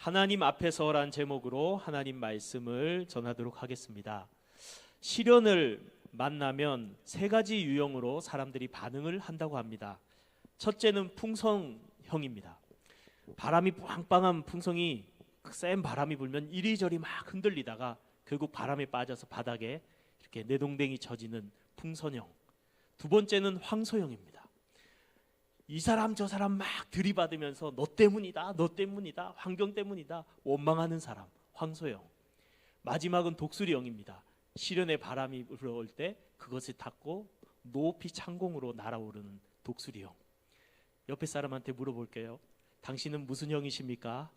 하나님 앞에서란 제목으로 하나님 말씀을 전하도록 하겠습니다. 시련을 만나면 세 가지 유형으로 사람들이 반응을 한다고 합니다. 첫째는 풍성형입니다. 바람이 빵빵한 풍성이 센 바람이 불면 이리저리 막 흔들리다가 결국 바람에 빠져서 바닥에 이렇게 내동댕이 쳐지는 풍선형. 두 번째는 황소형입니다. 이 사람 저 사람 막 들이받으면서 너 때문이다, 너 때문이다, 환경 때문이다 원망하는 사람, 황소형. 마지막은 독수리형입니다. 시련의 바람이 불어올 때 그것을 탔고 높이 창공으로 날아오르는 독수리형. 옆에 사람한테 물어볼게요. 당신은 무슨 형이십니까?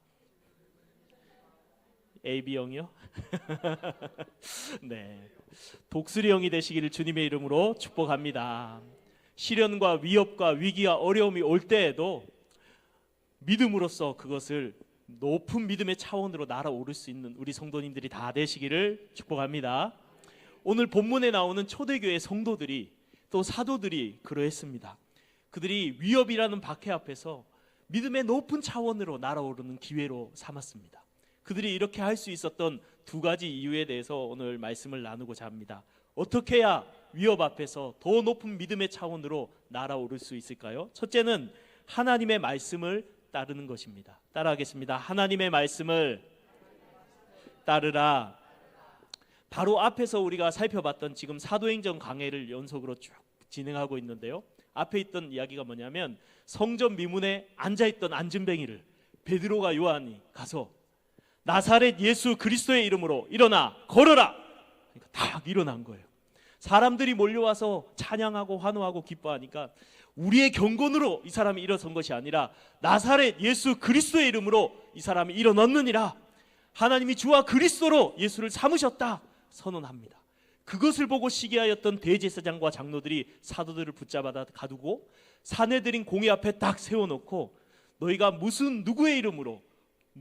AB형이요? 네, 독수리형이 되시기를 주님의 이름으로 축복합니다. 시련과 위협과 위기와 어려움이 올 때에도 믿음으로써 그것을 높은 믿음의 차원으로 날아오를 수 있는 우리 성도님들이 다 되시기를 축복합니다. 오늘 본문에 나오는 초대교회 성도들이 또 사도들이 그러했습니다. 그들이 위협이라는 박해 앞에서 믿음의 높은 차원으로 날아오르는 기회로 삼았습니다. 그들이 이렇게 할 수 있었던 두 가지 이유에 대해서 오늘 말씀을 나누고자 합니다. 어떻게 해야 위협 앞에서 더 높은 믿음의 차원으로 날아오를 수 있을까요? 첫째는 하나님의 말씀을 따르는 것입니다. 따라하겠습니다. 하나님의 말씀을 따르라. 바로 앞에서 우리가 살펴봤던 지금 사도행전 강해를 연속으로 쭉 진행하고 있는데요, 앞에 있던 이야기가 뭐냐면 성전 미문에 앉아있던 안진뱅이를 베드로가 요한이 가서 나사렛 예수 그리스도의 이름으로 일어나 걸어라. 그러니까 딱 일어난 거예요. 사람들이 몰려와서 찬양하고 환호하고 기뻐하니까 우리의 경건으로 이 사람이 일어선 것이 아니라 나사렛 예수 그리스도의 이름으로 이 사람이 일어났느니라. 하나님이 주와 그리스도로 예수를 삼으셨다 선언합니다. 그것을 보고 시기하였던 대제사장과 장로들이 사도들을 붙잡아 가두고 사내들인 공회 앞에 딱 세워놓고 너희가 무슨 누구의 이름으로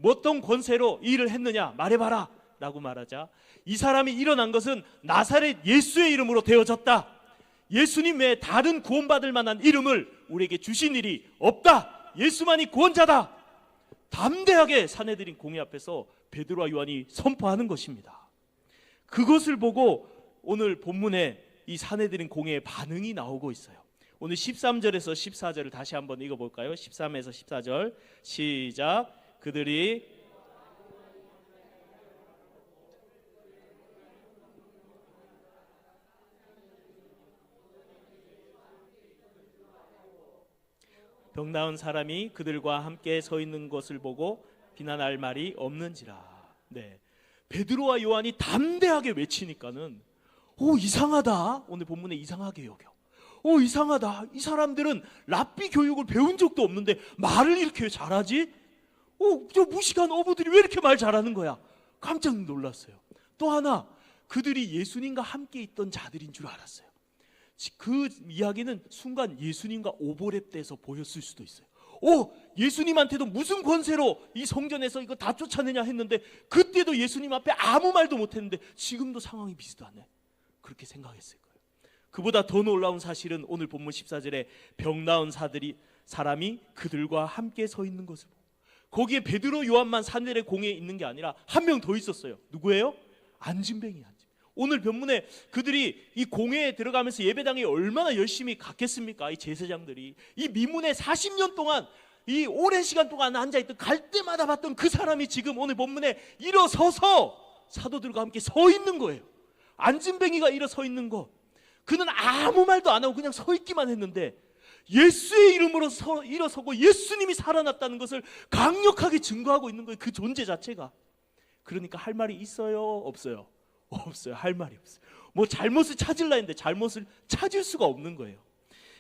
어떤 권세로 이 일을 했느냐 말해봐라 라고 말하자 이 사람이 일어난 것은 나사렛 예수의 이름으로 되어졌다. 예수님 외에 다른 구원받을 만한 이름을 우리에게 주신 일이 없다. 예수만이 구원자다. 담대하게 사내들인 공회 앞에서 베드로와 요한이 선포하는 것입니다. 그것을 보고 오늘 본문에 이 사내들인 공회의 반응이 나오고 있어요. 오늘 13절에서 14절을 다시 한번 읽어볼까요? 13에서 14절 시작. 그들이 병 나은 사람이 그들과 함께 서 있는 것을 보고 비난할 말이 없는지라. 네, 베드로와 요한이 담대하게 외치니까는 이상하다. 오늘 본문에 이상하게 여겨. 이상하다. 이 사람들은 랍비 교육을 배운 적도 없는데 말을 이렇게 잘하지? 저 무식한 어부들이 왜 이렇게 말 잘하는 거야? 깜짝 놀랐어요. 또 하나, 그들이 예수님과 함께 있던 자들인 줄 알았어요. 그 이야기는 순간 예수님과 오버랩돼서 보였을 수도 있어요. 예수님한테도 무슨 권세로 이 성전에서 이거 다 쫓아내냐 했는데 그때도 예수님 앞에 아무 말도 못했는데 지금도 상황이 비슷하네. 그렇게 생각했을 거예요. 그보다 더 놀라운 사실은 오늘 본문 14절에 병 나은 사람이 그들과 함께 서 있는 것을 보고, 거기에 베드로 요한만 사내들의 공회에 있는 게 아니라 한 명 더 있었어요. 누구예요? 안진뱅이. 오늘 본문에 그들이 이 공회에 들어가면서 예배당에 얼마나 열심히 갔겠습니까? 이 제사장들이 이 미문에 40년 동안 이 오랜 시간 동안 앉아있던, 갈 때마다 봤던 그 사람이 지금 오늘 본문에 일어서서 사도들과 함께 서 있는 거예요. 안진뱅이가 일어서 있는 거, 그는 아무 말도 안 하고 그냥 서 있기만 했는데 예수의 이름으로 일어서고 예수님이 살아났다는 것을 강력하게 증거하고 있는 거예요. 그 존재 자체가. 그러니까 할 말이 있어요? 없어요? 없어요. 할 말이 없어요. 뭐 잘못을 찾으려 했는데 잘못을 찾을 수가 없는 거예요.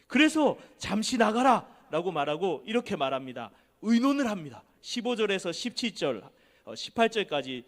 그래서 잠시 나가라 라고 말하고 이렇게 말합니다. 의논을 합니다. 15절에서 17절 18절까지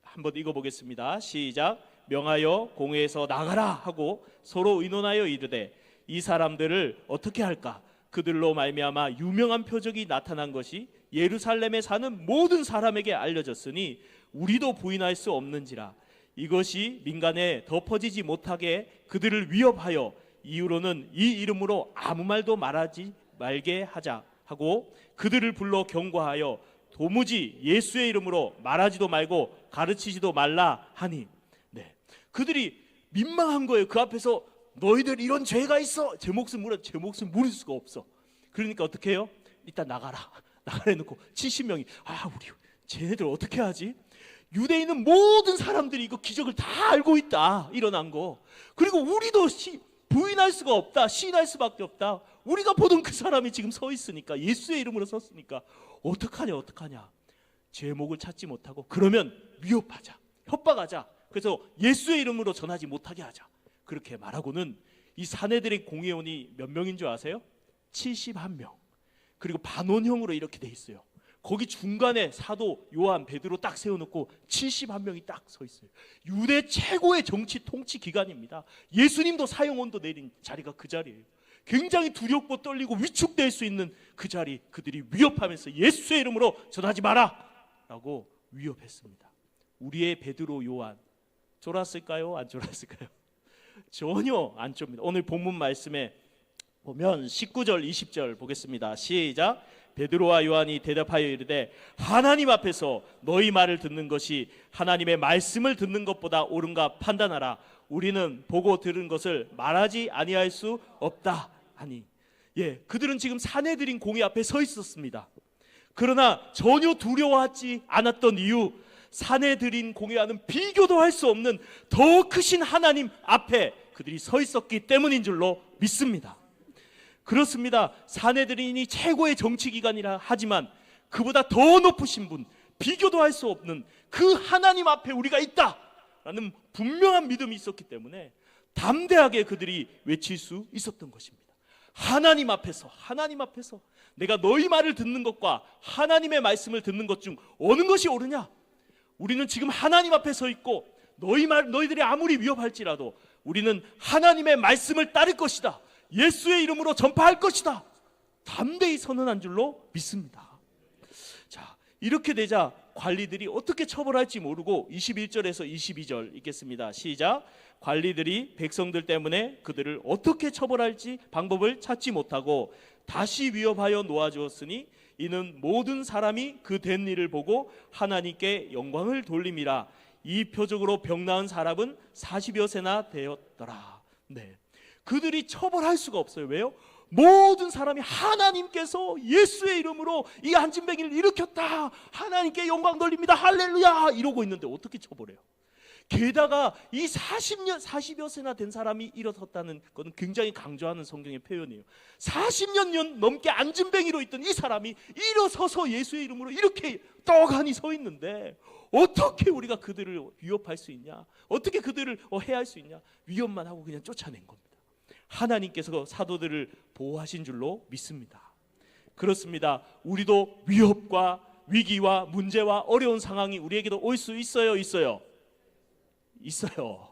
한번 읽어보겠습니다. 시작. 명하여 공회에서 나가라 하고 서로 의논하여 이르되 이 사람들을 어떻게 할까? 그들로 말미암아 유명한 표적이 나타난 것이 예루살렘에 사는 모든 사람에게 알려졌으니 우리도 부인할 수 없는지라. 이것이 민간에 덮어지지 못하게 그들을 위협하여 이후로는 이 이름으로 아무 말도 말하지 말게 하자 하고 그들을 불러 경고하여 도무지 예수의 이름으로 말하지도 말고 가르치지도 말라 하니. 네, 그들이 민망한 거예요. 그 앞에서 너희들 이런 죄가 있어. 제 몫을 물을 수가 없어. 그러니까 어떻게 해요? 일단 나가라 해놓고 70명이 우리 쟤네들 어떻게 하지? 유대인은 모든 사람들이 이거 기적을 다 알고 있다, 일어난 거. 그리고 우리도 부인할 수가 없다, 시인할 수밖에 없다. 우리가 보던 그 사람이 지금 서 있으니까, 예수의 이름으로 섰으니까 어떡하냐. 제목을 찾지 못하고 그러면 위협하자, 협박하자. 그래서 예수의 이름으로 전하지 못하게 하자. 그렇게 말하고는 이 사내들의 공회원이 몇 명인 줄 아세요? 71명. 그리고 반원형으로 이렇게 돼 있어요. 거기 중간에 사도 요한, 베드로 딱 세워놓고 71명이 딱 서 있어요. 유대 최고의 정치 통치 기관입니다. 예수님도 사형원도 내린 자리가 그 자리예요. 굉장히 두렵고 떨리고 위축될 수 있는 그 자리, 그들이 위협하면서 예수의 이름으로 전하지 마라 라고 위협했습니다. 우리의 베드로, 요한 쫄았을까요? 안 쫄았을까요? 전혀 안 좁니다. 오늘 본문 말씀에 보면 19절 20절 보겠습니다. 시작. 베드로와 요한이 대답하여 이르되 하나님 앞에서 너희 말을 듣는 것이 하나님의 말씀을 듣는 것보다 옳은가 판단하라. 우리는 보고 들은 것을 말하지 아니할 수 없다 하니. 그들은 지금 사내들인 공회 앞에 서 있었습니다. 그러나 전혀 두려워하지 않았던 이유, 사내들인 공회와는 비교도 할 수 없는 더 크신 하나님 앞에 그들이 서 있었기 때문인 줄로 믿습니다. 그렇습니다. 사내들인이 최고의 정치기관이라 하지만 그보다 더 높으신 분, 비교도 할 수 없는 그 하나님 앞에 우리가 있다라는 분명한 믿음이 있었기 때문에 담대하게 그들이 외칠 수 있었던 것입니다. 하나님 앞에서 내가 너희 말을 듣는 것과 하나님의 말씀을 듣는 것 중 어느 것이 옳으냐? 우리는 지금 하나님 앞에 서 있고 너희들이 아무리 위협할지라도 우리는 하나님의 말씀을 따를 것이다. 예수의 이름으로 전파할 것이다. 담대히 선언한 줄로 믿습니다. 자, 이렇게 되자 관리들이 어떻게 처벌할지 모르고 21절에서 22절 읽겠습니다. 시작. 관리들이 백성들 때문에 그들을 어떻게 처벌할지 방법을 찾지 못하고 다시 위협하여 놓아주었으니 이는 모든 사람이 그 된 일을 보고 하나님께 영광을 돌림이라. 이 표적으로 병 나은 사람은 40여 세나 되었더라. 네, 그들이 처벌할 수가 없어요. 왜요? 모든 사람이 하나님께서 예수의 이름으로 이 안진뱅이를 일으켰다, 하나님께 영광 돌립니다, 할렐루야 이러고 있는데 어떻게 처벌해요? 게다가 이 40여 세나 된 사람이 일어섰다는 것은 굉장히 강조하는 성경의 표현이에요. 40년 넘게 안진뱅이로 있던 이 사람이 일어서서 예수의 이름으로 이렇게 떡하니 서 있는데 어떻게 우리가 그들을 위협할 수 있냐? 어떻게 그들을 해할 수 있냐? 위협만 하고 그냥 쫓아낸 겁니다. 하나님께서 사도들을 보호하신 줄로 믿습니다. 그렇습니다. 우리도 위협과 위기와 문제와 어려운 상황이 우리에게도 올 수 있어요? 있어요.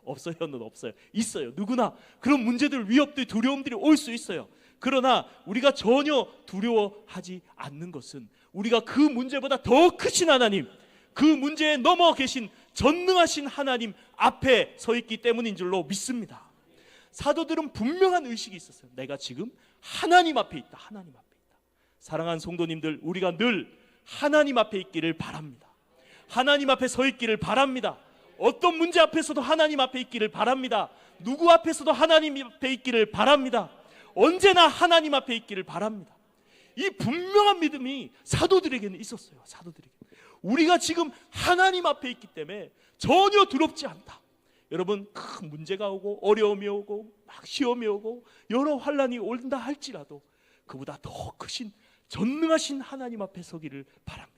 없어요는 없어요. 있어요. 누구나 그런 문제들, 위협들, 두려움들이 올 수 있어요. 그러나 우리가 전혀 두려워하지 않는 것은 우리가 그 문제보다 더 크신 하나님, 그 문제에 넘어 계신 전능하신 하나님 앞에 서 있기 때문인 줄로 믿습니다. 사도들은 분명한 의식이 있었어요. 내가 지금 하나님 앞에 있다. 하나님 앞에 있다. 사랑하는 성도님들, 우리가 늘 하나님 앞에 있기를 바랍니다. 하나님 앞에 서 있기를 바랍니다. 어떤 문제 앞에서도 하나님 앞에 있기를 바랍니다. 누구 앞에서도 하나님 앞에 있기를 바랍니다. 언제나 하나님 앞에 있기를 바랍니다. 이 분명한 믿음이 사도들에게는 있었어요. 사도들에게. 우리가 지금 하나님 앞에 있기 때문에 전혀 두렵지 않다. 여러분, 큰 문제가 오고 어려움이 오고 막 시험이 오고 여러 환난이 온다 할지라도 그보다 더 크신 전능하신 하나님 앞에 서기를 바랍니다.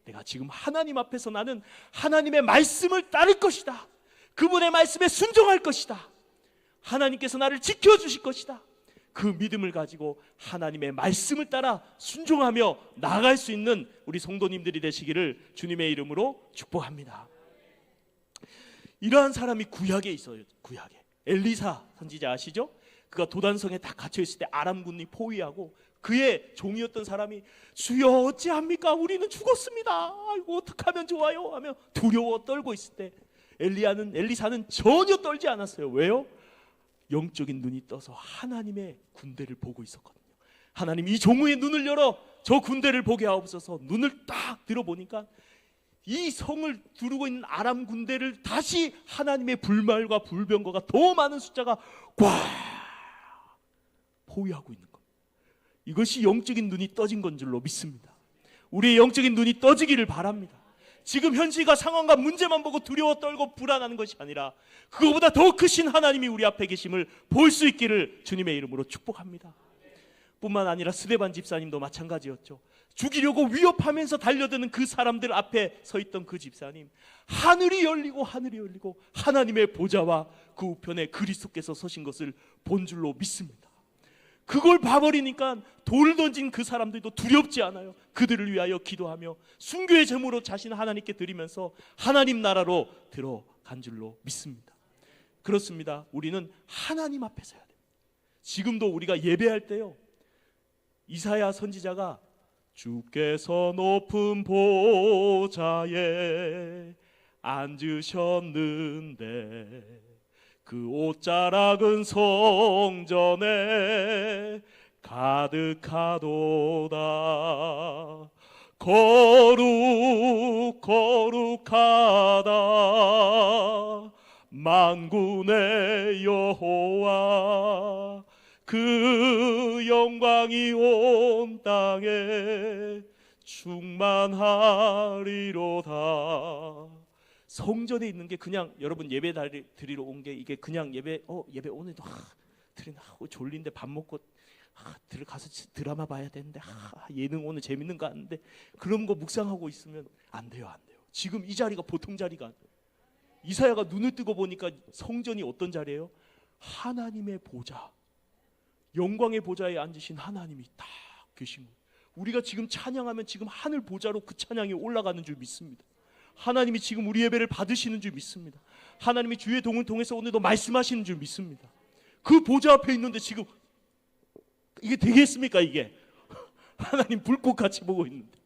내가 지금 하나님 앞에서 나는 하나님의 말씀을 따를 것이다. 그분의 말씀에 순종할 것이다. 하나님께서 나를 지켜주실 것이다. 그 믿음을 가지고 하나님의 말씀을 따라 순종하며 나아갈 수 있는 우리 성도님들이 되시기를 주님의 이름으로 축복합니다. 이러한 사람이 구약에 있어요. 구약에 엘리사 선지자 아시죠? 그가 도단성에 딱 갇혀있을 때 아람 군이 포위하고 그의 종이었던 사람이 주여 어찌합니까? 우리는 죽었습니다. 이거 어떻게 하면 좋아요? 하며 두려워 떨고 있을 때 엘리사는 전혀 떨지 않았어요. 왜요? 영적인 눈이 떠서 하나님의 군대를 보고 있었거든요. 하나님 이 종의 눈을 열어 저 군대를 보게 하옵소서. 눈을 딱 들어보니까 이 성을 두르고 있는 아람 군대를 다시 하나님의 불말과 불병거가 더 많은 숫자가 꽉 포위하고 있는 겁니다. 이것이 영적인 눈이 떠진 건 줄로 믿습니다. 우리의 영적인 눈이 떠지기를 바랍니다. 지금 현실과 상황과 문제만 보고 두려워 떨고 불안하는 것이 아니라 그거보다 더 크신 하나님이 우리 앞에 계심을 볼 수 있기를 주님의 이름으로 축복합니다. 뿐만 아니라 스데반 집사님도 마찬가지였죠. 죽이려고 위협하면서 달려드는 그 사람들 앞에 서 있던 그 집사님, 하늘이 열리고 하나님의 보좌와 그 우편에 그리스도께서 서신 것을 본 줄로 믿습니다. 그걸 봐버리니까 돌 던진 그 사람들도 두렵지 않아요. 그들을 위하여 기도하며 순교의 제물로 자신을 하나님께 드리면서 하나님 나라로 들어간 줄로 믿습니다. 그렇습니다. 우리는 하나님 앞에 서야 됩니다. 지금도 우리가 예배할 때요, 이사야 선지자가 주께서 높은 보좌에 앉으셨는데 그 옷자락은 성전에 가득하도다. 거룩하다 만군의 여호와, 그 영광이 온 땅에 충만하리로다. 성전에 있는 게 그냥 여러분 예배 드리러 온 게 이게 그냥 예배 오늘도 드리나 졸린데 밥 먹고 들어가서 드라마 봐야 되는데 예능 오늘 재밌는 거 하는데 그런 거 묵상하고 있으면 안 돼요. 지금 이 자리가 보통 자리가 아니에요. 이사야가 눈을 뜨고 보니까 성전이 어떤 자리예요? 하나님의 보좌, 영광의 보좌에 앉으신 하나님이 딱 계신 거예요. 우리가 지금 찬양하면 지금 하늘 보좌로 그 찬양이 올라가는 줄 믿습니다. 하나님이 지금 우리 예배를 받으시는 줄 믿습니다. 하나님이 주의 동을 통해서 오늘도 말씀하시는 줄 믿습니다. 그 보좌 앞에 있는데 지금 이게 되겠습니까? 이게 하나님 불꽃같이 보고 있는데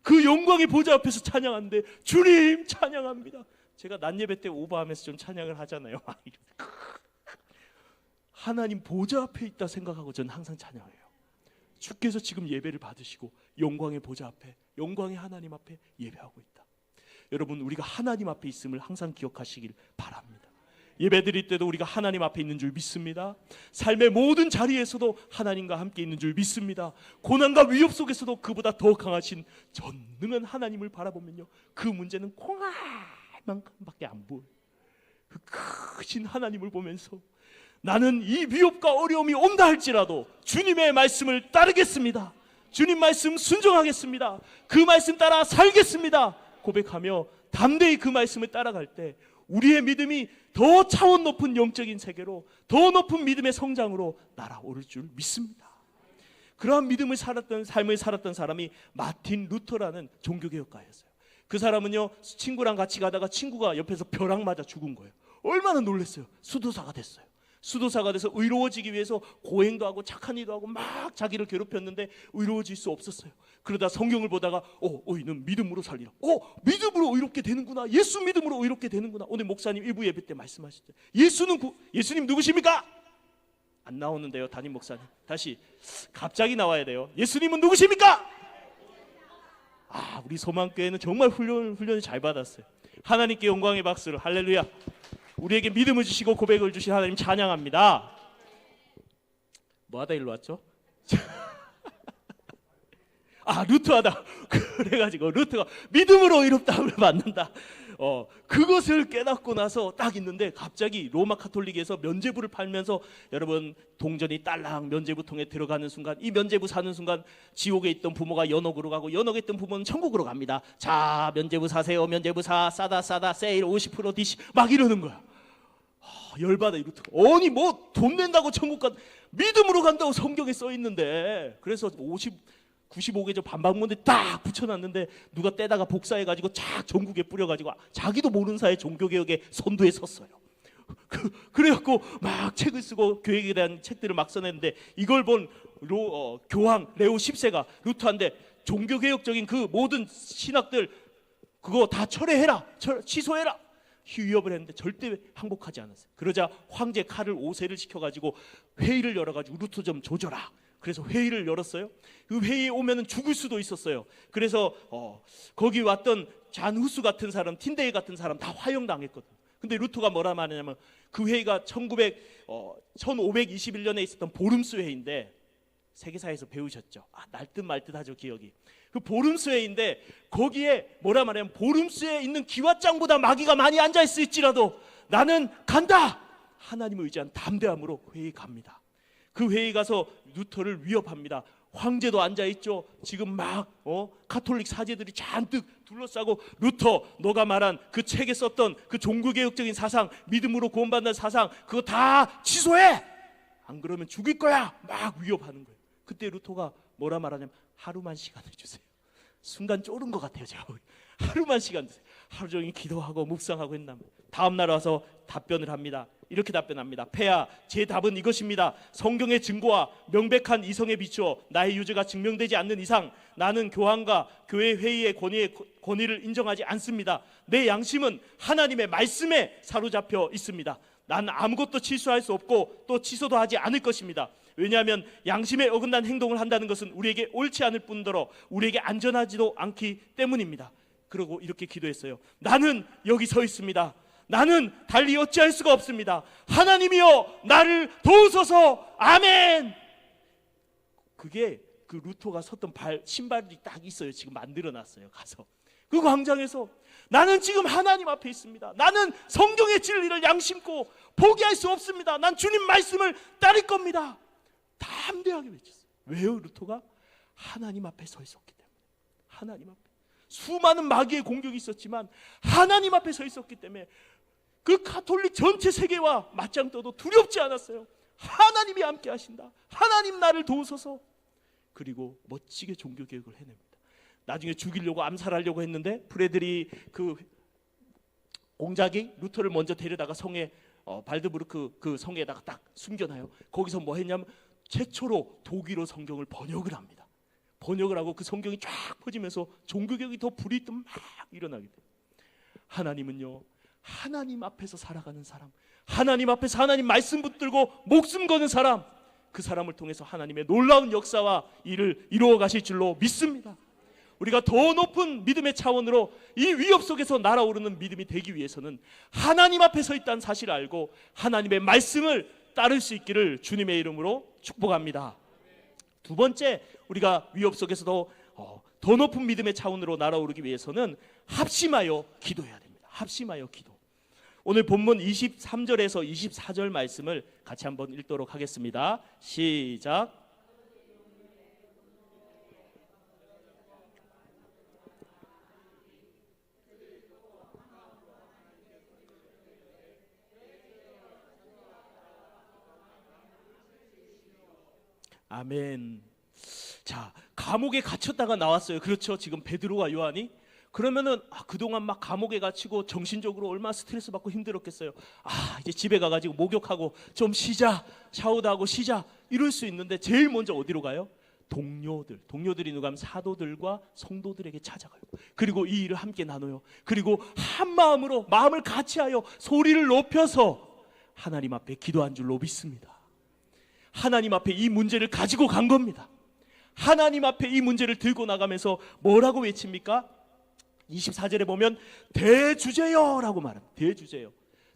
그 영광의 보좌 앞에서 찬양하는데 주님 찬양합니다. 제가 낮 예배 때 오버하면서 좀 찬양을 하잖아요. 하나님 보좌 앞에 있다 생각하고 저는 항상 찬양해요. 주께서 지금 예배를 받으시고 영광의 보좌 앞에, 영광의 하나님 앞에 예배하고 있다. 여러분, 우리가 하나님 앞에 있음을 항상 기억하시길 바랍니다. 예배 드릴 때도 우리가 하나님 앞에 있는 줄 믿습니다. 삶의 모든 자리에서도 하나님과 함께 있는 줄 믿습니다. 고난과 위협 속에서도 그보다 더 강하신 전능한 하나님을 바라보면요, 그 문제는 콩알만큼밖에 안 보여요. 그 크신 하나님을 보면서 나는 이 위협과 어려움이 온다 할지라도 주님의 말씀을 따르겠습니다. 주님 말씀 순종하겠습니다. 그 말씀 따라 살겠습니다 고백하며 담대히 그 말씀을 따라갈 때 우리의 믿음이 더 차원 높은 영적인 세계로, 더 높은 믿음의 성장으로 날아오를 줄 믿습니다. 그러한 믿음을 살았던, 삶을 살았던 사람이 마틴 루터라는 종교개혁가였어요. 그 사람은요, 친구랑 같이 가다가 친구가 옆에서 벼락 맞아 죽은 거예요. 얼마나 놀랐어요. 수도사가 됐어요. 수도사가 돼서 의로워지기 위해서 고행도 하고 착한 일도 하고 막 자기를 괴롭혔는데 의로워질 수 없었어요. 그러다 성경을 보다가 너는 믿음으로 살리라. 믿음으로 의롭게 되는구나. 예수 믿음으로 의롭게 되는구나. 오늘 목사님 일부 예배 때 말씀하셨죠. 예수님 누구십니까? 안 나오는데요, 담임 목사님. 다시 갑자기 나와야 돼요. 예수님은 누구십니까? 우리 소망교회는 정말 훈련을 잘 받았어요. 하나님께 영광의 박수를. 할렐루야. 우리에게 믿음을 주시고 고백을 주신 하나님 찬양합니다. 뭐하다 일로 왔죠? 루트하다. 그래가지고 루트가 믿음으로 의롭다함을 받는다. 그것을 깨닫고 나서 딱 있는데 갑자기 로마 카톨릭에서 면죄부를 팔면서 여러분 동전이 딸랑 면죄부통에 들어가는 순간, 이 면죄부 사는 순간 지옥에 있던 부모가 연옥으로 가고 연옥에 있던 부모는 천국으로 갑니다. 자, 면죄부 사세요. 면죄부 싸다 세일 50% DC 막 이러는 거야. 열받아. 루트가 아니 뭐 돈 낸다고 천국 믿음으로 간다고 성경에 써 있는데. 그래서 95개조 반박문에 딱 붙여놨는데 누가 떼다가 복사해가지고 쫙 전국에 뿌려가지고 자기도 모르는 사이에 종교개혁의 선두에 섰어요. 그래갖고 막 책을 쓰고 교육에 대한 책들을 막 써냈는데 이걸 본 교황 레오 10세가 루트한테 종교개혁적인 그 모든 신학들 그거 다 철회해라, 취소해라 위협을 했는데 절대 항복하지 않았어요. 그러자 황제 카를 5세를 시켜가지고 회의를 열어가지고 루트 좀 조져라. 그래서 회의를 열었어요. 그 회의에 오면은 죽을 수도 있었어요. 그래서 거기 왔던 잔 후스 같은 사람, 틴데이 같은 사람 다 화형당했거든. 근데 루터가 뭐라 말하냐면 그 회의가 1521년에 있었던 보름스 회의인데, 세계사에서 배우셨죠? 날듯 말듯 하죠, 기억이. 그 보름스 회의인데 거기에 뭐라 말하냐면 보름스에 있는 기왓장보다 마귀가 많이 앉아있을지라도 나는 간다! 하나님을 의지한 담대함으로 회의 갑니다. 그 회의 가서 루터를 위협합니다. 황제도 앉아있죠. 지금 막 가톨릭 사제들이 잔뜩 둘러싸고, 루터 너가 말한 그 책에 썼던 그 종교개혁적인 사상, 믿음으로 구원받는 사상, 그거 다 취소해! 안 그러면 죽일 거야! 막 위협하는 거예요. 그때 루터가 뭐라 말하냐면 하루만 시간을 주세요. 순간 쫄은 것 같아요, 제가. 하루만 시간 주세요. 하루 종일 기도하고 묵상하고 했나면 다음 날 와서 답변을 합니다. 이렇게 답변합니다. 폐하, 제 답은 이것입니다. 성경의 증거와 명백한 이성에 비추어 나의 유죄가 증명되지 않는 이상 나는 교황과 교회 회의의 권위를 인정하지 않습니다. 내 양심은 하나님의 말씀에 사로잡혀 있습니다. 난 아무것도 취소할 수 없고 또 취소도 하지 않을 것입니다. 왜냐하면 양심에 어긋난 행동을 한다는 것은 우리에게 옳지 않을 뿐더러 우리에게 안전하지도 않기 때문입니다. 그러고 이렇게 기도했어요. 나는 여기 서 있습니다. 나는 달리 어찌할 수가 없습니다. 하나님이여 나를 도우소서. 아멘. 그게 그 루터가 섰던 신발이 딱 있어요. 지금 만들어놨어요. 가서 그 광장에서 나는 지금 하나님 앞에 있습니다. 나는 성경의 진리를 양심코 포기할 수 없습니다. 난 주님 말씀을 따를 겁니다. 담대하게 외쳤어요. 왜요? 루터가 하나님 앞에 서 있었기 때문에. 하나님 앞에 수많은 마귀의 공격이 있었지만 하나님 앞에 서 있었기 때문에 그 가톨릭 전체 세계와 맞짱 떠도 두렵지 않았어요. 하나님이 함께 하신다. 하나님 나를 도우소서. 그리고 멋지게 종교개혁을 해냅니다. 나중에 죽이려고 암살하려고 했는데 프레드리 그 공작이 루터를 먼저 데려다가 성에 발드부르크 그 성에다가 딱 숨겨놔요. 거기서 뭐 했냐면 최초로 독일어 성경을 번역을 합니다. 번역을 하고 그 성경이 쫙 퍼지면서 종교개혁이 더 불이 막 일어나게 돼요. 하나님은요, 하나님 앞에서 살아가는 사람, 하나님 앞에서 하나님 말씀 붙들고 목숨 거는 사람, 그 사람을 통해서 하나님의 놀라운 역사와 일을 이루어 가실 줄로 믿습니다. 우리가 더 높은 믿음의 차원으로 이 위협 속에서 날아오르는 믿음이 되기 위해서는 하나님 앞에 서 있다는 사실을 알고 하나님의 말씀을 따를 수 있기를 주님의 이름으로 축복합니다. 두 번째, 우리가 위협 속에서도 더 높은 믿음의 차원으로 날아오르기 위해서는 합심하여 기도해야 됩니다. 합심하여 기도. 오늘 본문 23절에서 24절 말씀을 같이 한번 읽도록 하겠습니다. 시작. 아멘. 자, 감옥에 갇혔다가 나왔어요. 그렇죠? 지금 베드로와 요한이. 그러면은 그동안 막 감옥에 갇히고 정신적으로 얼마나 스트레스 받고 힘들었겠어요. 이제 집에 가가지고 목욕하고 좀 쉬자, 샤워도 하고 쉬자, 이럴 수 있는데 제일 먼저 어디로 가요? 동료들이 누가 하면 사도들과 성도들에게 찾아가요. 그리고 이 일을 함께 나눠요. 그리고 한 마음으로 마음을 같이하여 소리를 높여서 하나님 앞에 기도한 줄로 믿습니다. 하나님 앞에 이 문제를 가지고 간 겁니다. 하나님 앞에 이 문제를 들고 나가면서 뭐라고 외칩니까? 24절에 보면 대주제여 라고 말합니다. 대주제여.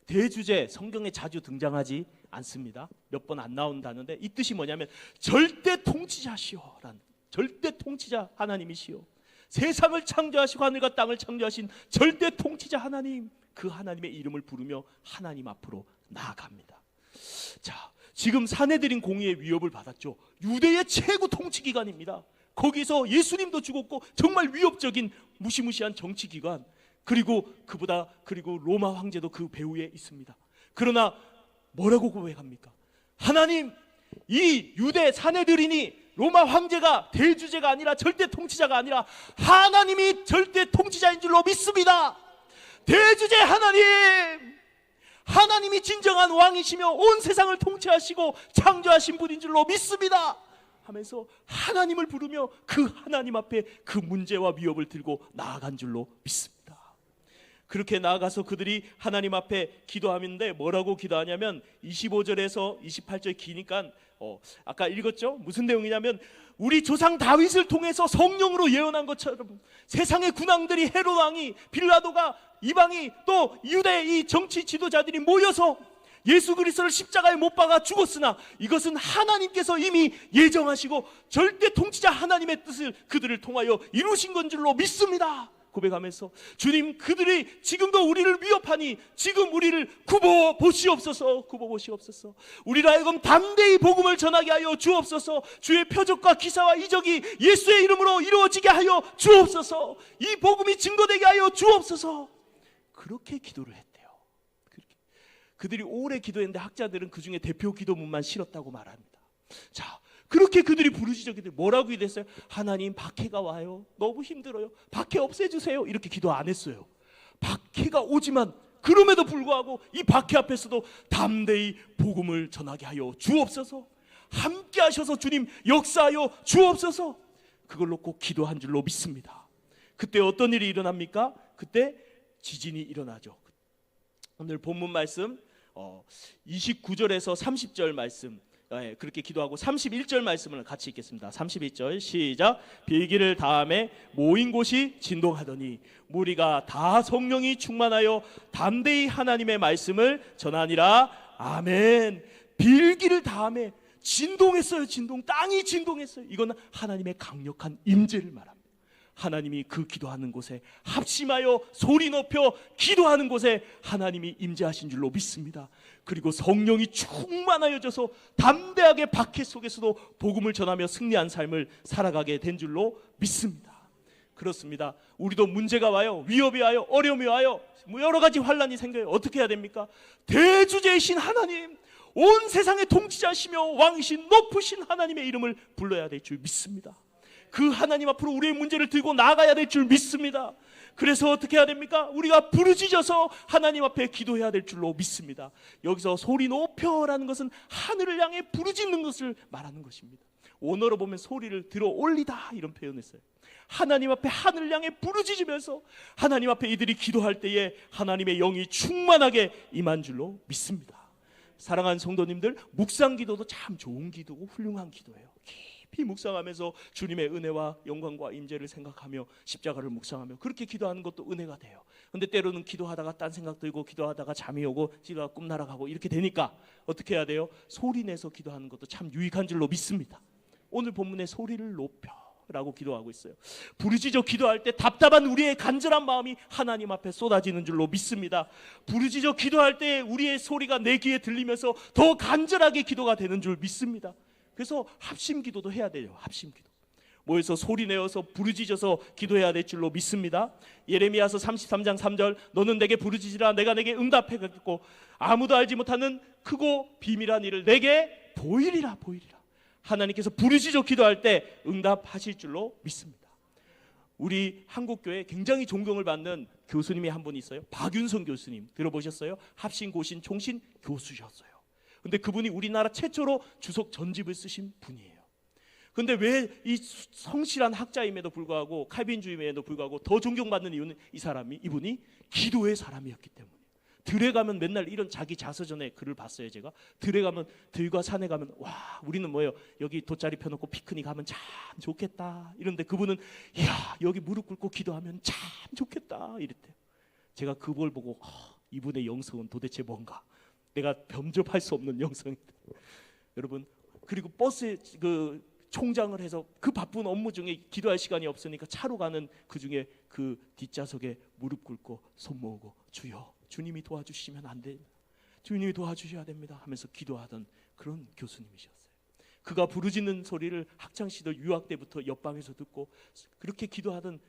대주제, 성경에 자주 등장하지 않습니다. 몇 번 안 나온다는데 이 뜻이 뭐냐면 절대 통치자시오 라는, 절대 통치자 하나님이시오. 세상을 창조하시고 하늘과 땅을 창조하신 절대 통치자 하나님, 그 하나님의 이름을 부르며 하나님 앞으로 나아갑니다. 자, 지금 사내들인 공의의 위협을 받았죠. 유대의 최고 통치기관입니다. 거기서 예수님도 죽었고 정말 위협적인 무시무시한 정치기관, 그리고 그리고 로마 황제도 그 배후에 있습니다. 그러나 뭐라고 고백합니까? 하나님, 이 유대 사내들이니 로마 황제가 대주제가 아니라 절대 통치자가 아니라 하나님이 절대 통치자인 줄로 믿습니다. 대주제 하나님, 하나님이 진정한 왕이시며 온 세상을 통치하시고 창조하신 분인 줄로 믿습니다 하면서 하나님을 부르며 그 하나님 앞에 그 문제와 위협을 들고 나아간 줄로 믿습니다. 그렇게 나아가서 그들이 하나님 앞에 기도하는데 뭐라고 기도하냐면 25절에서 28절 기니까 아까 읽었죠? 무슨 내용이냐면 우리 조상 다윗을 통해서 성령으로 예언한 것처럼 세상의 군왕들이 헤롯 왕이 빌라도가 이방이 또 유대 이 정치 지도자들이 모여서 예수 그리스도를 십자가에 못 박아 죽었으나 이것은 하나님께서 이미 예정하시고 절대 통치자 하나님의 뜻을 그들을 통하여 이루신 건 줄로 믿습니다 고백하면서 주님 그들이 지금도 우리를 위협하니 지금 우리를 굽어 보시옵소서. 우리로 하여금 담대히 복음을 전하게 하여 주옵소서. 주의 표적과 기사와 이적이 예수의 이름으로 이루어지게 하여 주옵소서. 이 복음이 증거되게 하여 주옵소서. 그렇게 기도를 했대요. 그들이 오래 기도했는데 학자들은 그 중에 대표 기도문만 실었다고 말합니다. 자, 그렇게 그들이 부르짖었기 뭐라고 기도했어요? 하나님 박해가 와요. 너무 힘들어요. 박해 없애주세요. 이렇게 기도 안 했어요. 박해가 오지만 그럼에도 불구하고 이 박해 앞에서도 담대히 복음을 전하게 하여 주옵소서. 함께 하셔서 주님 역사하여 주옵소서. 그걸로 꼭 기도한 줄로 믿습니다. 그때 어떤 일이 일어납니까? 그때 지진이 일어나죠. 오늘 본문 말씀 29절에서 30절 말씀 그렇게 기도하고 31절 말씀을 같이 읽겠습니다. 31절 시작. 비기를 다음에 모인 곳이 진동하더니 무리가 다 성령이 충만하여 담대히 하나님의 말씀을 전하니라. 아멘. 빌기를 다음에 진동했어요. 땅이 진동했어요. 이건 하나님의 강력한 임재를 말합니다. 하나님이 그 기도하는 곳에 합심하여 소리 높여 기도하는 곳에 하나님이 임재하신 줄로 믿습니다. 그리고 성령이 충만하여져서 담대하게 박해 속에서도 복음을 전하며 승리한 삶을 살아가게 된 줄로 믿습니다. 그렇습니다. 우리도 문제가 와요. 위협이 와요. 어려움이 와요. 여러 가지 환란이 생겨요. 어떻게 해야 됩니까? 대주제이신 하나님, 온 세상의 통치자시며 왕이신 높으신 하나님의 이름을 불러야 될 줄 믿습니다. 그 하나님 앞으로 우리의 문제를 들고 나가야 될 줄 믿습니다. 그래서 어떻게 해야 됩니까? 우리가 부르짖어서 하나님 앞에 기도해야 될 줄로 믿습니다. 여기서 소리 높여라는 것은 하늘을 향해 부르짖는 것을 말하는 것입니다. 원어로 보면 소리를 들어 올리다 이런 표현을 써요. 하나님 앞에 하늘을 향해 부르짖으면서 하나님 앞에 이들이 기도할 때에 하나님의 영이 충만하게 임한 줄로 믿습니다. 사랑하는 성도님들, 묵상 기도도 참 좋은 기도고 훌륭한 기도예요. 깊이 묵상하면서 주님의 은혜와 영광과 임재를 생각하며 십자가를 묵상하며 그렇게 기도하는 것도 은혜가 돼요. 근데 때로는 기도하다가 딴 생각 들고 기도하다가 잠이 오고 기도하다가 꿈 날아가고 이렇게 되니까 어떻게 해야 돼요? 소리 내서 기도하는 것도 참 유익한 줄로 믿습니다. 오늘 본문에 소리를 높여 라고 기도하고 있어요. 부르짖어 기도할 때 답답한 우리의 간절한 마음이 하나님 앞에 쏟아지는 줄로 믿습니다. 부르짖어 기도할 때 우리의 소리가 내 귀에 들리면서 더 간절하게 기도가 되는 줄 믿습니다. 그래서 합심 기도도 해야 돼요. 합심 기도. 모여서 소리 내어서 부르짖어서 기도해야 될 줄로 믿습니다. 예레미야서 33장 3절 너는 내게 부르짖으라 내가 내게 응답하겠고 아무도 알지 못하는 크고 비밀한 일을 내게 보이리라. 하나님께서 부르짖어 기도할 때 응답하실 줄로 믿습니다. 우리 한국교회에 굉장히 존경을 받는 교수님이 한 분 있어요. 박윤성 교수님 들어보셨어요? 합신 고신 총신 교수셨어요. 근데 그분이 우리나라 최초로 주석 전집을 쓰신 분이에요. 근데 왜 이 성실한 학자임에도 불구하고 칼빈주의임에도 불구하고 더 존경받는 이유는 이분이 기도의 사람이었기 때문이에요. 들에 가면 맨날 이런 자기 자서전에 글을 봤어요. 제가 들에 가면 들과 산에 가면 와 우리는 뭐예요? 여기 돗자리 펴놓고 피크닉 하면 참 좋겠다 이런데 그분은 이야 여기 무릎 꿇고 기도하면 참 좋겠다 이랬대요. 제가 그걸 보고 이분의 영성은 도대체 뭔가 내가 범접할 수 없는 영성이다. 여러분 그리고 버스에 그 총장을 해서 그 바쁜 업무 중에 기도할 시간이 없으니까 차로 가는 그 중에 그 뒷좌석에 무릎 꿇고 손 모으고 주여 주님이 도와주시면 안 돼. 주님이 도와주셔야 됩니다 하면서 기도하던 그런 교수님이셨어요. 그가 부르짖는 소리를 학창시절 유학 때부터 옆방에서 듣고 그렇게 기도하던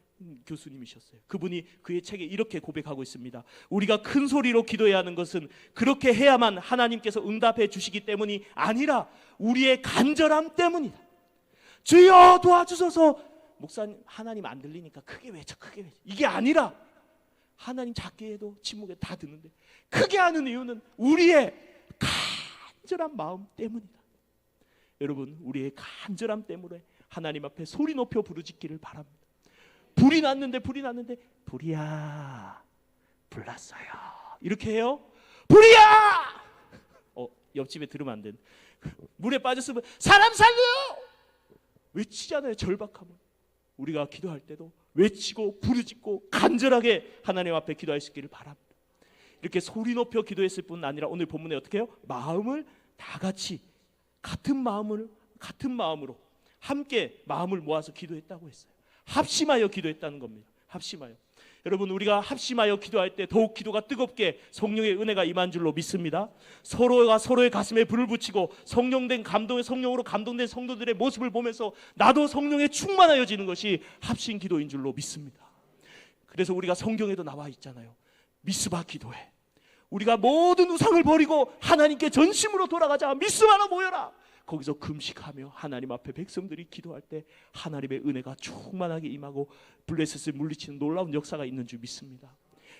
교수님이셨어요. 그분이 그의 책에 이렇게 고백하고 있습니다. 우리가 큰 소리로 기도해야 하는 것은 그렇게 해야만 하나님께서 응답해 주시기 때문이 아니라 우리의 간절함 때문이다. 주여 도와주소서. 목사님 하나님 안 들리니까 크게 외쳐 이게 아니라 하나님 작게 해도 침묵에 다 듣는데 크게 하는 이유는 우리의 간절한 마음 때문이다. 여러분 우리의 간절함 때문에 하나님 앞에 소리 높여 부르짖기를 바랍니다. 불이 났는데 불이야 불났어요 이렇게 해요. 불이야 옆집에 들으면 안 되는. 물에 빠졌으면 사람 살려요! 외치잖아요. 절박함을. 우리가 기도할 때도 외치고 부르짖고 간절하게 하나님 앞에 기도할 수 있기를 바랍니다. 이렇게 소리 높여 기도했을 뿐 아니라 오늘 본문에 어떻게 해요? 마음을 다 같이 같은 마음으로 함께 마음을 모아서 기도했다고 했어요. 합심하여 기도했다는 겁니다. 합심하여. 여러분, 우리가 합심하여 기도할 때 더욱 기도가 뜨겁게 성령의 은혜가 임한 줄로 믿습니다. 서로가 서로의 가슴에 불을 붙이고 성령으로 감동된 성도들의 모습을 보면서 나도 성령에 충만하여지는 것이 합심 기도인 줄로 믿습니다. 그래서 우리가 성경에도 나와 있잖아요. 미스바 기도회. 우리가 모든 우상을 버리고 하나님께 전심으로 돌아가자. 미스바로 모여라. 거기서 금식하며 하나님 앞에 백성들이 기도할 때 하나님의 은혜가 충만하게 임하고 블레셋을 물리치는 놀라운 역사가 있는 줄 믿습니다.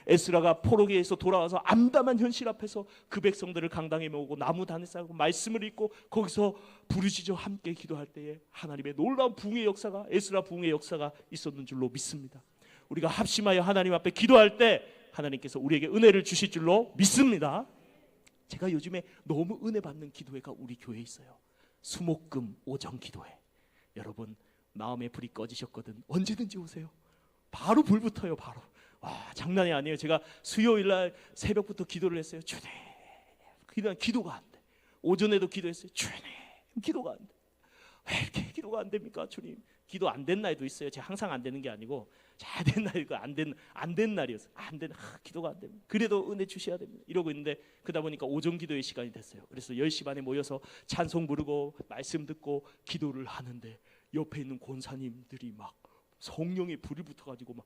에스라가 포로기에서 돌아와서 암담한 현실 앞에서 그 백성들을 강당에 모으고 나무 단에 쌓고 말씀을 읽고 거기서 부르짖어 함께 기도할 때에 하나님의 놀라운 부흥의 역사가, 에스라 부흥의 역사가 있었는 줄로 믿습니다. 우리가 합심하여 하나님 앞에 기도할 때 하나님께서 우리에게 은혜를 주실 줄로 믿습니다. 제가 요즘에 너무 은혜 받는 기도회가 우리 교회에 있어요. 수목금 오정 기도회. 여러분, 마음에 불이 꺼지셨거든 언제든지 오세요. 바로 불 붙어요. 바로. 와, 장난이 아니에요. 제가 수요일날 새벽부터 기도를 했어요. 주님, 기도가 안 돼. 오전에도 기도했어요. 주님, 기도가 안 돼. 왜 이렇게 기도가 안 됩니까, 주님? 기도 안 된 날도 있어요. 제가 항상 안 되는 게 아니고 잘 된 날이고 안 된 날이었어요. 기도가 안 됩니다. 그래도 은혜 주셔야 됩니다. 이러고 있는데 그러다 보니까 오전 기도의 시간이 됐어요. 그래서 10시 반에 모여서 찬송 부르고 말씀 듣고 기도를 하는데 옆에 있는 권사님들이 막 성령의 불이 붙어가지고 막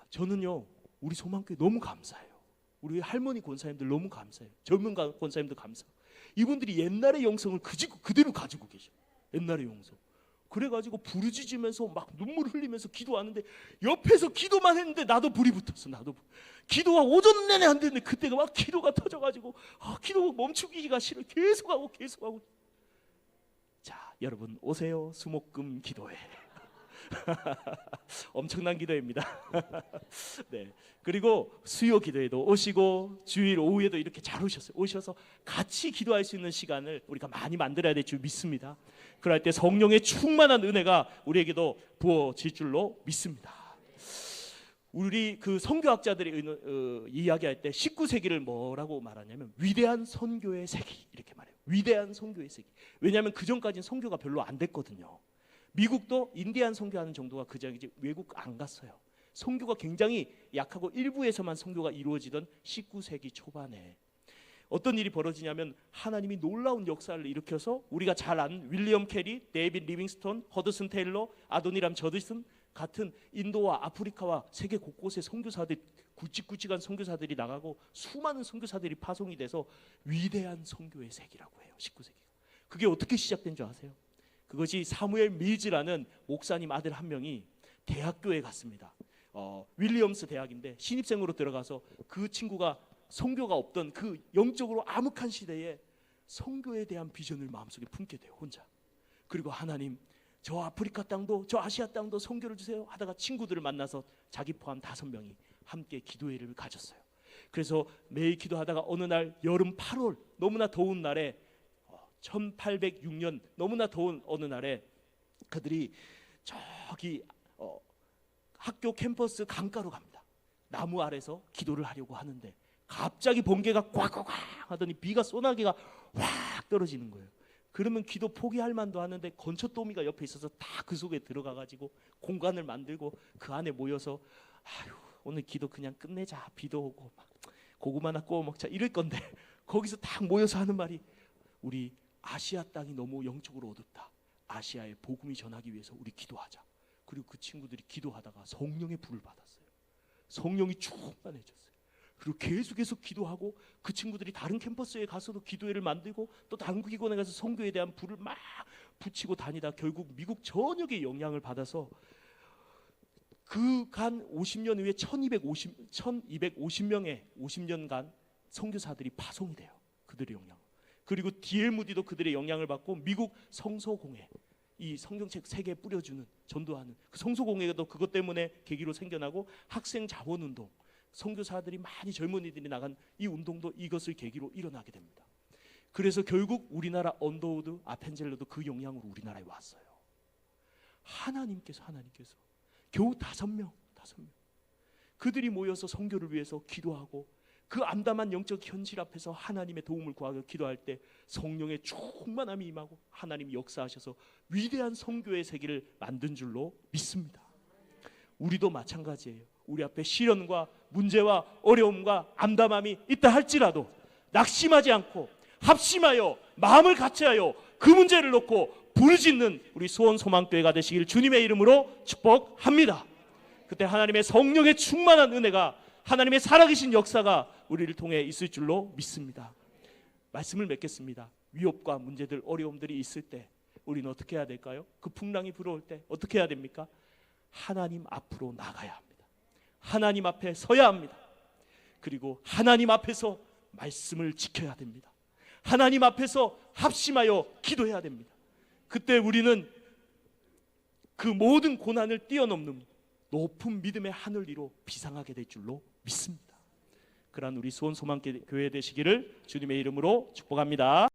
저는요 우리 소망교회 너무 감사해요. 우리 할머니 권사님들 너무 감사해요. 젊은 권사님들 감사해요. 이분들이 옛날의 영성을 그대로 가지고 계셔. 옛날의 영성. 그래가지고 부르짖으면서 막 눈물 흘리면서 기도하는데 옆에서 기도만 했는데 나도 불이 붙었어. 나도 기도가 오전 내내 안 됐는데 그때가 막 기도가 터져가지고 기도가 멈추기가 싫어. 계속하고. 자, 여러분 오세요. 수목금 기도회. 엄청난 기도입니다. 네. 그리고 수요 기도에도 오시고 주일 오후에도 이렇게 잘 오셨어요. 오셔서 같이 기도할 수 있는 시간을 우리가 많이 만들어야 될 줄 믿습니다. 그럴 때 성령의 충만한 은혜가 우리에게도 부어질 줄로 믿습니다. 우리 그 선교학자들이 이야기할 때 19세기를 뭐라고 말하냐면 위대한 선교의 세기 이렇게 말해요. 위대한 선교의 세기. 왜냐하면 그 전까지는 선교가 별로 안 됐거든요. 미국도 인디안 선교하는 정도가 그전이지 외국 안 갔어요. 선교가 굉장히 약하고 일부에서만 선교가 이루어지던 19세기 초반에 어떤 일이 벌어지냐면 하나님이 놀라운 역사를 일으켜서 우리가 잘 아는 윌리엄 캐리, 데이빗 리빙스톤, 허드슨 테일러, 아도니람 저드슨 같은 인도와 아프리카와 세계 곳곳에 선교사들 굵직굵직한 선교사들이 나가고 수많은 선교사들이 파송이 돼서 위대한 선교의 세기라고 해요. 19세기. 그게 어떻게 시작된 줄 아세요? 그것이 사무엘 밀즈라는 목사님 아들 한 명이 대학교에 갔습니다. 윌리엄스 대학인데 신입생으로 들어가서 그 친구가 선교가 없던 그 영적으로 암흑한 시대에 선교에 대한 비전을 마음속에 품게 돼요. 혼자. 그리고 하나님 저 아프리카 땅도 저 아시아 땅도 선교를 주세요 하다가 친구들을 만나서 자기 포함 5명이 함께 기도회를 가졌어요. 그래서 매일 기도하다가 어느 날 여름 8월 너무나 더운 날에 1806년 너무나 더운 어느 날에 그들이 저기 학교 캠퍼스 강가로 갑니다. 나무 아래서 기도를 하려고 하는데 갑자기 번개가 꽉꽉꽉 하더니 비가 소나기가 확 떨어지는 거예요. 그러면 기도 포기할 만도 하는데 건초더미가 옆에 있어서 다 그 속에 들어가가지고 공간을 만들고 그 안에 모여서 오늘 기도 그냥 끝내자. 비도 오고 막 고구마나 구워 먹자 이럴 건데 거기서 딱 모여서 하는 말이 우리 아시아 땅이 너무 영적으로 어둡다. 아시아에 복음이 전하기 위해서 우리 기도하자. 그리고 그 친구들이 기도하다가 성령의 불을 받았어요. 성령이 충만해졌어요. 그리고 계속해서 기도하고 그 친구들이 다른 캠퍼스에 가서도 기도회를 만들고 또 다른 기관에 가서 선교에 대한 불을 막 붙이고 다니다 결국 미국 전역의 영향을 받아서 그 간 50년 후에 1250명의 50년간 선교사들이 파송이 돼요. 그들의 영향. 그리고 D.L. 무디도 그들의 영향을 받고 미국 성서공회 이 성경책 세계에 뿌려주는 전도하는 그 성서공회도 그것 때문에 계기로 생겨나고 학생 자원운동 선교사들이 많이 젊은이들이 나간 이 운동도 이것을 계기로 일어나게 됩니다. 그래서 결국 우리나라 언더우드, 아펜젤러도 그 영향으로 우리나라에 왔어요. 하나님께서 겨우 5명 그들이 모여서 선교를 위해서 기도하고 그 암담한 영적 현실 앞에서 하나님의 도움을 구하고 기도할 때 성령의 충만함이 임하고 하나님이 역사하셔서 위대한 선교의 세계를 만든 줄로 믿습니다. 우리도 마찬가지예요. 우리 앞에 시련과 문제와 어려움과 암담함이 있다 할지라도 낙심하지 않고 합심하여 마음을 같이하여 그 문제를 놓고 부르짖는 우리 수원소망교회가 되시길 주님의 이름으로 축복합니다. 그때 하나님의 성령의 충만한 은혜가, 하나님의 살아계신 역사가 우리를 통해 있을 줄로 믿습니다. 말씀을 맺겠습니다. 위협과 문제들, 어려움들이 있을 때 우리는 어떻게 해야 될까요? 그 풍랑이 불어올 때 어떻게 해야 됩니까? 하나님 앞으로 나가야 합니다. 하나님 앞에 서야 합니다. 그리고 하나님 앞에서 말씀을 지켜야 됩니다. 하나님 앞에서 합심하여 기도해야 됩니다. 그때 우리는 그 모든 고난을 뛰어넘는 높은 믿음의 하늘 위로 비상하게 될 줄로 믿습니다. 그러한 우리 수원소망교회 되시기를 주님의 이름으로 축복합니다.